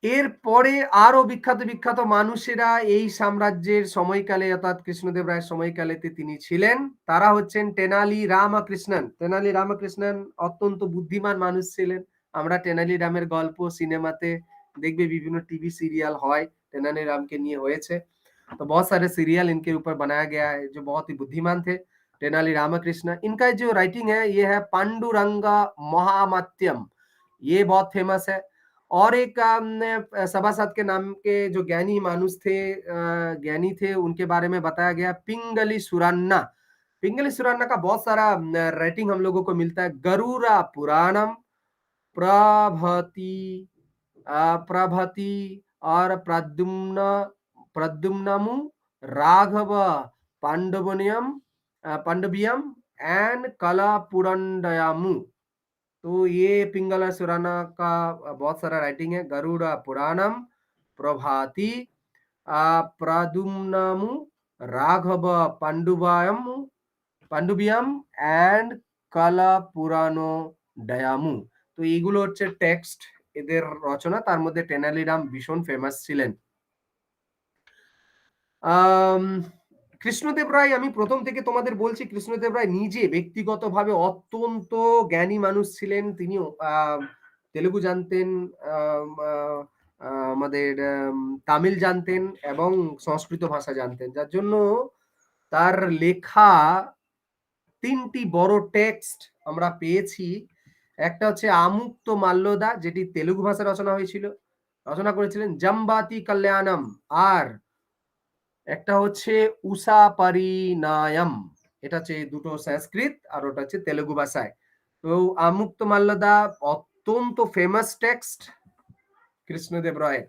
এরপরে আরো বিখ্যাত মানুষেরা এই সাম্রাজ্যের সময়কালে, অর্থাৎ কৃষ্ণদেব রায়ের সময়কালেতে তিনি ছিলেন। তারা হচ্ছেন তেনালি রামকৃষ্ণন। তেনালি রামকৃষ্ণন অত্যন্ত বুদ্ধিমান মানুষ ছিলেন। আমরা তেনালি রামের গল্প সিনেমাতে দেখবে, বিভিন্ন टीवी सीरियल হয়, तेनाली राम के लिए হয়েছে। तो बहुत सारे सीरियल इनके ऊपर बनाया गया है, जो बहुत ही बुद्धिमान थे, तेनाली रामकृष्ण। इनका जो राइटिंग है, ये है पांडुरंगा महात्म्यम, ये बहुत फेमस है। और एक सभासद के नाम के जो ज्ञानी मानुष थे, ज्ञानी थे, उनके बारे में बताया गया, पिंगली सुरान्ना। पिंगली सुरान्ना का बहुत सारा राइटिंग हम लोगों को मिलता है। गरुड़ा पुराणम, प्रभति प्रभति और प्रद्युम्नमु राघव पांडवनियम पांडवियम एंड कलापुरंडयामु। तो ये पिंगला सुराना का बहुत सारा राइटिंग है। गरुड़ पुराणम, प्रभाती, प्रादुम्नमु, राघव पांडुबायम, পান্ডুবিয়াম অ্যান্ড কালা পুরানো ডায়ামু। তো এইগুলো হচ্ছে টেক্সট, এদের রচনা। তার মধ্যে তেনালিরাম ভীষণ ফেমাস ছিলেন। আম কৃষ্ণদেব রায়, আমি ১ম থেকে তোমাদের বলছি, কৃষ্ণদেব রায় নিজে ব্যক্তিগতভাবে অত্যন্ত জ্ঞানী মানুষ ছিলেন। তিনি তেলেগু জানতেন, আম আ আ আমাদের তামিল জানতেন এবং সংস্কৃত ভাষা জানতেন। যার জন্য তার লেখা ৩ টি বড় টেক্সট আমরা পেয়েছি। একটা হচ্ছে আমুক্ত মাল্যদা, যেটি তেলুগু ভাষায় রচনা করেছিলেন জাম্বাতি কল্যাণম। আর একটা হচ্ছে উষা পরিণায়ম। এটা হচ্ছে দুটো সংস্কৃত আর ওটা হচ্ছে তেলুগু ভাষায়। তো আমুক্ত মাল্যদা অত্যন্ত ফেমাস টেক্সট कृष्णदेव रॉय।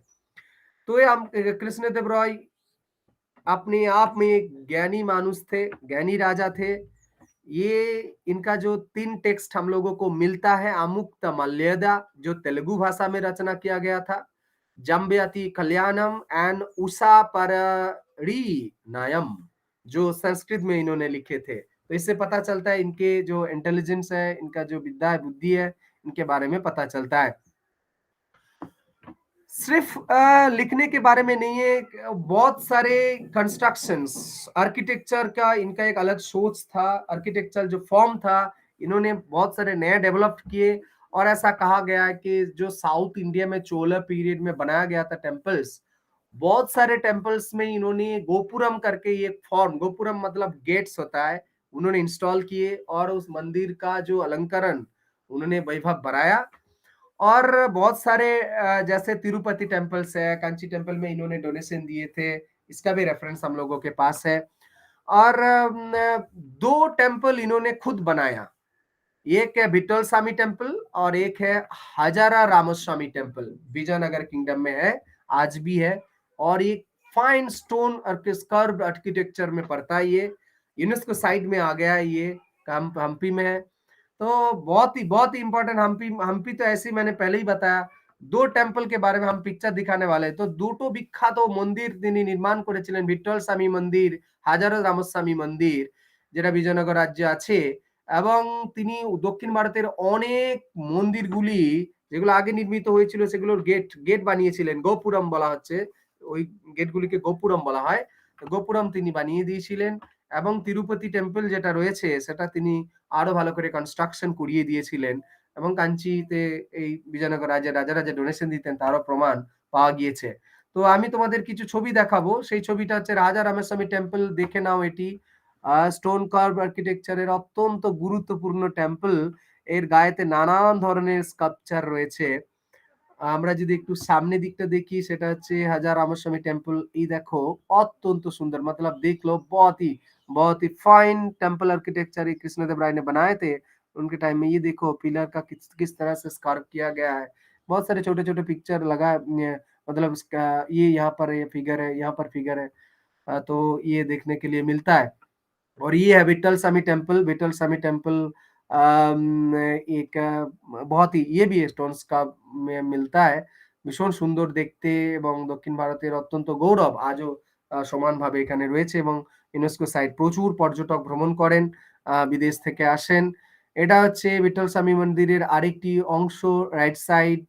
तो ये कृष्णदेव रॉय अपने आप में एक ज्ञानी मानुष थे, ज्ञानी राजा थे। ये इनका जो 3 टेक्स्ट हम लोगों को मिलता है, अमुक्त मल्यदा जो तेलुगु भाषा में रचना किया गया था, जम्बयति कल्याणम एंड उषा परिणयम जो संस्कृत में इन्होंने लिखे थे। तो इससे पता चलता है इनके जो इंटेलिजेंस है, इनका जो विद्या है, बुद्धि है, इनके बारे में पता चलता है। सिर्फ लिखने के बारे में नहीं है, बहुत सारे कंस्ट्रक्शंस, आर्किटेक्चर का इनका एक अलग सोच था। आर्किटेक्चर जो फॉर्म था, इन्होंने बहुत सारे नए डेवलप किए। और ऐसा कहा गया है कि जो साउथ इंडिया में चोला पीरियड में बनाया गया था टेम्पल्स, बहुत सारे टेम्पल्स में इन्होंने गोपुरम करके ये फॉर्म, गोपुरम मतलब गेट्स होता है, उन्होंने इंस्टॉल किए और उस मंदिर का जो अलंकरण उन्होंने वैभव बढ़ाया। और बहुत सारे जैसे तिरुपति टेम्पल्स है, कांची टेम्पल में इन्होंने डोनेशन दिए थे, इसका भी रेफरेंस हम लोगों के पास है। और 2 टेम्पल इन्होंने खुद बनाया, एक है विट्ठल स्वामी टेम्पल और एक है हजारा रामस्वामी टेम्पल, विजयनगर किंगडम में है, आज भी है। और ये फाइन स्टोन और कर्व्ड आर्किटेक्चर में पड़ता है। ये यूनेस्को साइट में आ गया है, ये हम्पी में है। तो बहुत ही इंपॉर्टेंट हम्पी। हम्पी तो ऐसे ही मैंने पहले ही बताया। 2 টেম্পল के बारे में हम पिक्चर दिखाने वाले हैं। तो দুটো বিখ্যাত মন্দির তিনি নির্মাণ করেছিলেন, ভিট্টল স্বামী মন্দির, হাজারা রামস্বামী মন্দির, যেটা বিজয়নগর রাজ্যে আছে। এবং তিনি দক্ষিণ ভারতের অনেক মন্দিরগুলি যেগুলো আগে নির্মিত হয়েছিল সেগুলোর গেট বানিয়েছিলেন। গোপুরম বলা হচ্ছে। ওই গেটগুলিকে গোপুরম বলা হয়। গোপুরম তিনি বানিয়ে দিয়েছিলেন এবং তিরুপতি টেম্পল যেটা রয়েছে সেটা তিনি আরো ভালো করে কনস্ট্রাকশন করিয়ে দিয়েছিলেন। এবং কাঞ্চিতে এই বিজয়নগর রাজারা যে ডোনেশন দিতেন তারও প্রমাণ পাওয়া গিয়েছে। তো আমি তোমাদের কিছু ছবি দেখাবো। সেই ছবিটা হচ্ছে রাজা রামেস্বামী টেম্পল, দেখে নাও এটি। স্টোন কার্ভ আর্কিটেকচারের অত্যন্ত গুরুত্বপূর্ণ টেম্পল। এর গায়েতে নানান ধরনের স্কাল্পচার রয়েছে। আমরা যদি একটু সামনের দিকটা দেখি সেটা হচ্ছে হাজার রামস্বাमी टेम्पल। ये देखो अत्यंत सुंदर, मतलब देख लो, बहुत ही फाइन टेम्पल आर्किटेक्चर ये कृष्णदेव राय ने बनाए थे उनके टाइम में। ये देखो पिलर का किस किस तरह से स्कार्व किया गया है। बहुत सारे छोटे छोटे पिक्चर लगा मतलब इसका ये यहाँ पर ये फिगर है, यहाँ पर फिगर है। तो ये देखने के लिए मिलता है। और ये है विट्ठल स्वामी टेम्पल। विट्ठल स्वामी टेम्पल एक बहुत ही, ये भी स्टोन्स का में मिलता है। ভীষণ সুন্দর দেখতে এবং দক্ষিণ ভারতের অত্যন্ত গৌরব আজও সমানভাবে এখানে রয়েছে এবং ইউনেস্কো সাইট। প্রচুর পর্যটক ভ্রমণ করেন, বিদেশ থেকে আসেন। এটা হচ্ছে বিট্ঠল স্বামী মন্দিরের আরেকটি অংশ, রাইট সাইড।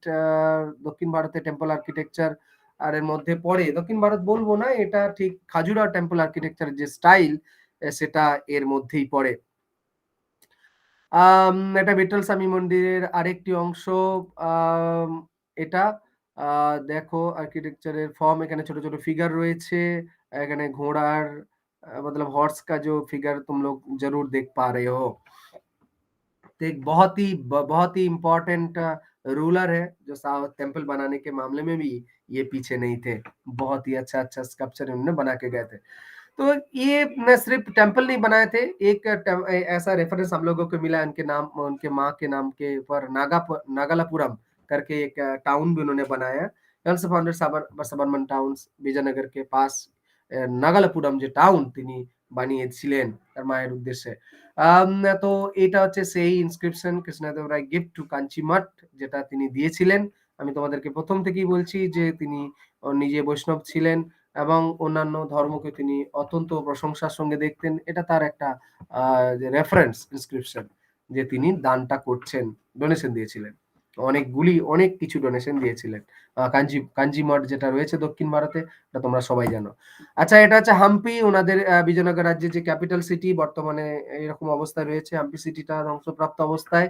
দক্ষিণ ভারতের টেম্পল আর্কিটেকচার আর এর মধ্যে পড়ে। দক্ষিণ ভারত বলবো না, এটা ঠিক খাজুরাহো টেম্পল আর্কিটেকচারের যে স্টাইল সেটা এর মধ্যেই পড়ে। এটা বিট্ঠল স্বামী মন্দিরের আরেকটি অংশ। আম এটা দেখো আর্কিটেকচারের ফর্ম, এখানে ছোট ছোট ফিগার রয়েছে। এখানে ঘোড়ার मतलब हॉर्स का जो फिगर तुम लोग जरूर देख पा रहे हो। तो एक बहुत ही इम्पोर्टेंट रूलर है जो टेम्पल बनाने के मामले में भी ये पीछे नहीं थे। बहुत ही अच्छा स्कल्पचर उन्होंने बना के गए थे। तो ये न सिर्फ टेम्पल नहीं बनाए थे, एक ऐसा रेफरेंस हम लोगों को मिला उनके नाम, उनके माँ के नाम के ऊपर नागलापुरम करके एक टाउन भी उन्होंने बनाया। फाउंडेड सबरमन टाउन विजयनगर के पास नागलापुरम जो टाउन তিনি বানিয়েছিলেন তার মায়ের উদ্দেশ্যে। তো এটা হচ্ছে সেই ইনস্ক্রিপশন কৃষ্ণদেব রায় গিফট টু কাঞ্চি মঠ যেটা তিনি দিয়েছিলেন। আমি তোমাদেরকে ১ম থেকেই বলছি যে তিনি নিজে বৈষ্ণব ছিলেন এবং অন্যান্য ধর্মকে তিনি অত্যন্ত প্রশংসার সঙ্গে দেখতেন। এটা তার একটা আ যে রেফারেন্স ইনস্ক্রিপশন যে তিনি দানটা করছেন, ডোনেশন দিয়েছিলেন। অনেক কিছু ডোনেশন দিয়েছিলেন। কাঞ্জি মঠ যেটা রয়েছে দক্ষিণ ভারতে, এটা তোমরা সবাই জানো। আচ্ছা, এটা হচ্ছে হাম্পি উনাদের বিজয়নগর রাজ্যের যে ক্যাপিটাল সিটি বর্তমানে এরকম অবস্থায় রয়েছে। হাম্পি সিটিটা ধ্বংসপ্রাপ্ত অবস্থায়।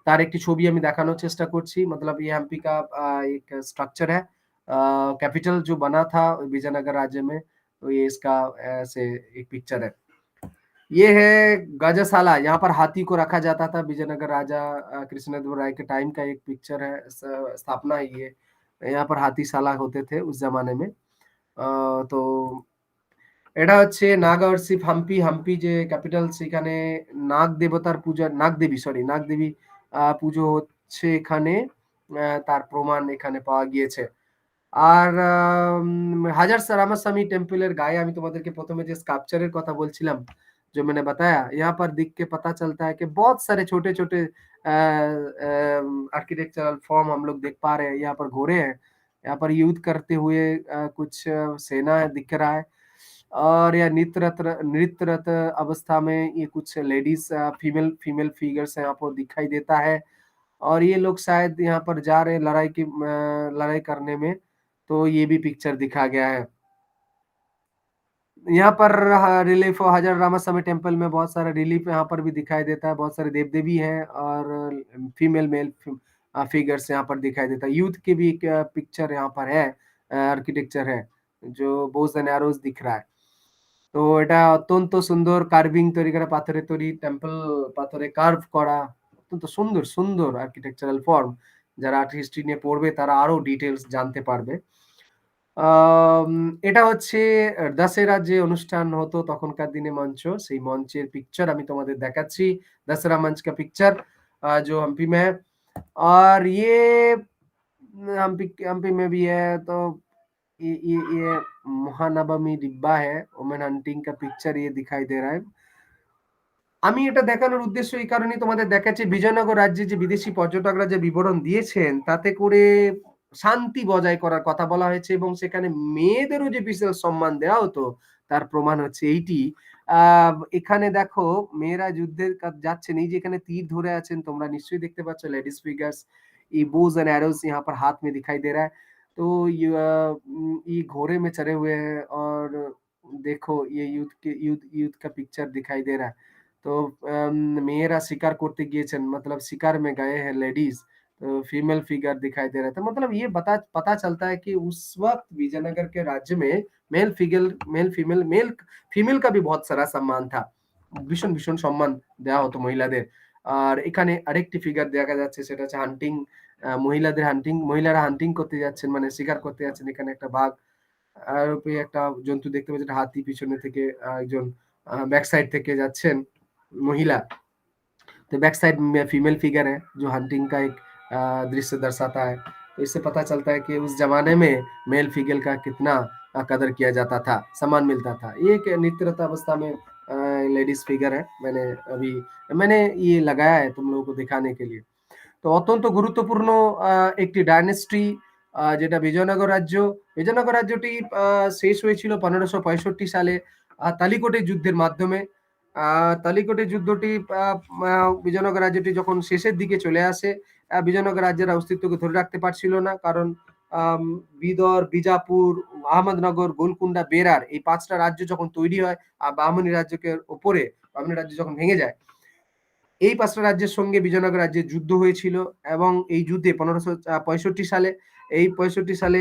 তার একটি ছবি আমি দেখানোর চেষ্টা করছি। मतलब ये हम्पी का एक स्ट्रक्चर है। कैपिटल जो बना था विजयनगर राज्य में, तो ये इसका ऐसे एक पिक्चर है। ये है गजाशाला, यहाँ पर हाथी को रखा जाता था। विजयनगर राजा कृष्णदेव राय के टाइम का एक पिक्चर है, स्थापना है ये। यहाँ पर हाथीशाला होते थे उस ज़माने में। তো এটা হচ্ছে নাগাওয়ারশিপ হাম্পি, হাম্পি যে ক্যাপিটাল সেখানে নাগ দেবতার পূজা নাগদেবী সরি নাগদেবী পুজো হচ্ছে এখানে। তার প্রমাণ এখানে পাওয়া গিয়েছে। আর হাজার রামাস্বামী টেম্পলের গায়ে আমি তোমাদেরকে ১ম এ যে স্কাল্পচার এর কথা বলছিলাম, जो मैंने बताया, यहाँ पर दिख के पता चलता है कि बहुत सारे छोटे-छोटे आर्किटेक्चरल फॉर्म हम लोग देख पा रहे हैं। यहाँ पर घोड़े हैं, यहाँ पर युद्ध करते हुए कुछ सेना दिख रहा है और या नृत्यरत अवस्था में ये कुछ लेडीज़ फीमेल फीमेल फिगर्स यहाँ पर दिखाई देता है और ये लोग शायद यहाँ पर जा रहे हैं लड़ाई करने में, तो ये भी पिक्चर दिखा गया है। यहाँ पर रिलीफ हज़रत रामास्वामी टेम्पल में बहुत सारा रिलीफ यहाँ पर भी दिखाई देता है, बहुत सारे देव-देवी हैं और फीमेल मेल फिगर्स यहाँ पर दिखाई देता है। यूथ की भी एक पिक्चर यहाँ पर है, आर्किटेक्चर है, जो बोस एंड एरोज दिख रहा है। তো এটা অত্যন্ত সুন্দর কার্ভিং তৈরি করা পাথরের তৈরি টেম্পল, পাথরে কার্ভ করা অত্যন্ত সুন্দর আর্কিটেকচারাল ফর্ম। যারা আর্ট হিস্ট্রি নিয়ে পড়বে তারা আরো ডিটেইলস জানতে পারবে। আম এটা হচ্ছে দশেরার যে অনুষ্ঠান হতো তখনকার দিনে মঞ্চ, সেই মঞ্চের পিকচার আমি তোমাদের দেখাচ্ছি। दशहरा मंच का पिक्चर जो हम्पी में है और ये हम्पी में भी है तो ये महानवमी डिब्बा है, वुमेन हंटिंग का पिक्चर ये दिखाई दे रहा है। আমি এটা দেখানোর উদ্দেশ্য এই কারণেই তোমাদের দেখাচ্ছি, বিজয়নগর রাজ্যে যে বিদেশি পর্যটকরা যে বিবরণ দিয়েছেন, তাতে করে শান্তি বজায় করার কথা বলা হয়েছে এবং সেখানে মেয়েদেরও যে বিশেষ সম্মান দেওয়া হতো, তার প্রমাণ হচ্ছে এইটি। আ এখানে দেখো মেয়েরা যুদ্ধের যাচ্ছেন। এই যে এখানে তীর ধরে আছেন, তোমরা নিশ্চয়ই দেখতে পাচ্ছ लेडीज फिगर्स, ये बोज एंड एरोज यहाँ पर हाथ में दिखाई दे रहा है। तो ये घोड़े में चढ़े हुए हैं और देखो ये यूथ का पिक्चर दिखाई दे रहा है। तो मेয়েরা शिकार करते গিয়েছেন मतलब शिकार में गए हैं लेडीज, तो फीमेल फिगर दिखाई दे रहा था। मतलब ये पता चलता है कि उस वक़्त विजयनगर के राज्य में male female male female male female का भी बहुत सारा सम्मान था। ভীষণ সম্মান দেওয়া হতো মহিলাদের। আর এখানে আরেকটি ফিগার দেখা যাচ্ছে সেটা হচ্ছে হান্টিং, মহিলারা হান্টিং করতে যাচ্ছেন মানে শিকার করতে যাচ্ছেন। এখানে একটা বাঘ আর উপরে একটা জন্তু দেখতে পাচ্ছি, একটা হাতি পিছনে থেকে একজন ব্যাক সাইড থেকে যাচ্ছেন महिला। तो बैक साइड में फीमेल फिगर है जो हंटिंग का एक दृश्य दर्शाता है। तो इससे पता चलता है कि उस जमाने में मेल फिगल का कितना कदर किया जाता था, सम्मान मिलता था। ये एक नृत्यरत अवस्था में लेडीज फिगर है। मैंने ये लगाया है तुम लोगों को दिखाने के लिए। তো অত্যন্ত গুরুত্বপূর্ণ একটি ডায়নেস্টি যেটা বিজয়নগর রাজ্য। বিজয়নগর রাজ্যটি শেষ হয়েছিল ১৫৬৫ সালে তালিকোটের যুদ্ধের মাধ্যমে। আ তালিকোটের যুদ্ধটি আ আ বিজয়নগর রাজ্যটি যখন শেষের দিকে চলে আসে, বিজয়নগর রাজ্যের অস্তিত্বকে ধরে রাখতে পারছিল না। কারণ আম বিদর, বিজাপুর, আহমদনগর, গোলকুন্ডা, বেরার এই ৫ টা রাজ্য যখন তৈরি হয়, বাহমনি রাজ্যকে উপরে বাহমনি রাজ্য যখন ভেঙে যায়, এই ৫ টা রাজ্যের সঙ্গে বিজয়নগর রাজ্যের যুদ্ধ হয়েছিল এবং এই যুদ্ধে ১৫৬৫ সালে এই ৬৫ সালে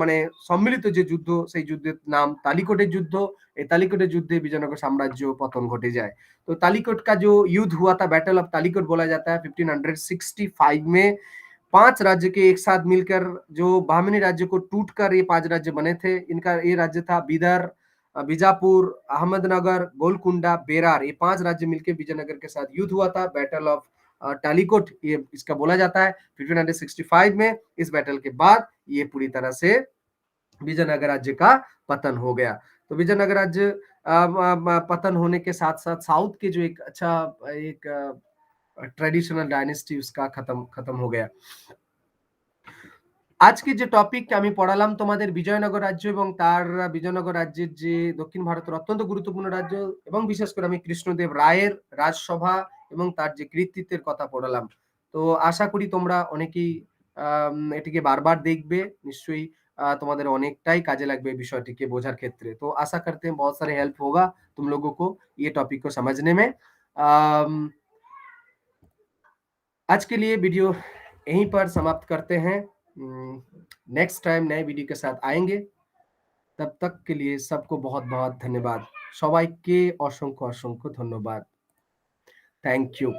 মানে সম্মিলিত যে যুদ্ধ, সেই যুদ্ধের নাম তালিকোটের যুদ্ধ। এই তালিকোটের যুদ্ধে বিজয়নগর সাম্রাজ্য পতন ঘটে যায়। तो तालीकोट का जो युद्ध हुआ था, बैटल ऑफ तालीकोट बोला जाता है 1565 में। 5 राज्य के एक साथ मिलकर जो बहमनी राज्य को टूटकर ये 5 राज्य बने थे। इनका ये राज्य था बिदर, बीजापुर, अहमदनगर, गोलकुंडा, बेरार, ये 5 राज्य मिलके विजयनगर के साथ युद्ध हुआ था, बैटल ऑफ टालीकोट ये इसका बोला जाता है 1565 में। इस बैटल के बाद ये पूरी तरह से विजयनगर राज्य का पतन हो गया। तो विजयनगर राज्य पतन होने के साथ-साथ साउथ के जो एक अच्छा एक ट्रेडिशनल डायनेस्टी उसका खत्म खत्म हो गया। আজকে যে টপিকটা আমি পড়ালাম তোমাদের বিজয়নগর রাজ্য এবং তার বিজয়নগর রাজ্যের যে দক্ষিণ ভারতের অত্যন্ত গুরুত্বপূর্ণ রাজ্য এবং বিশেষ করে আমি কৃষ্ণদেব রায়ের রাজসভা এবং তার যে কৃতিত্বের কথা পড়ালাম। তো আশা করি তোমরা অনেকেই এটিকে বারবার দেখবে। নিশ্চয়ই তোমাদের অনেকটাই কাজে লাগবে এই বিষয়টিকে বোঝার ক্ষেত্রে। तो आशा करते हैं बहुत सारे हेल्प होगा तुम लोगों को ये टॉपिक को समझने में। अम, आज के लिए वीडियो यहीं पर समाप्त करते हैं। नेक्स्ट टाइम नए वीडियो के साथ आएँगे। तब तक के लिए सबको बहुत-बहुत धन्यवाद। সবাইকে অসংখ্য, অসংখ্য ধন্যবাদ। Thank you.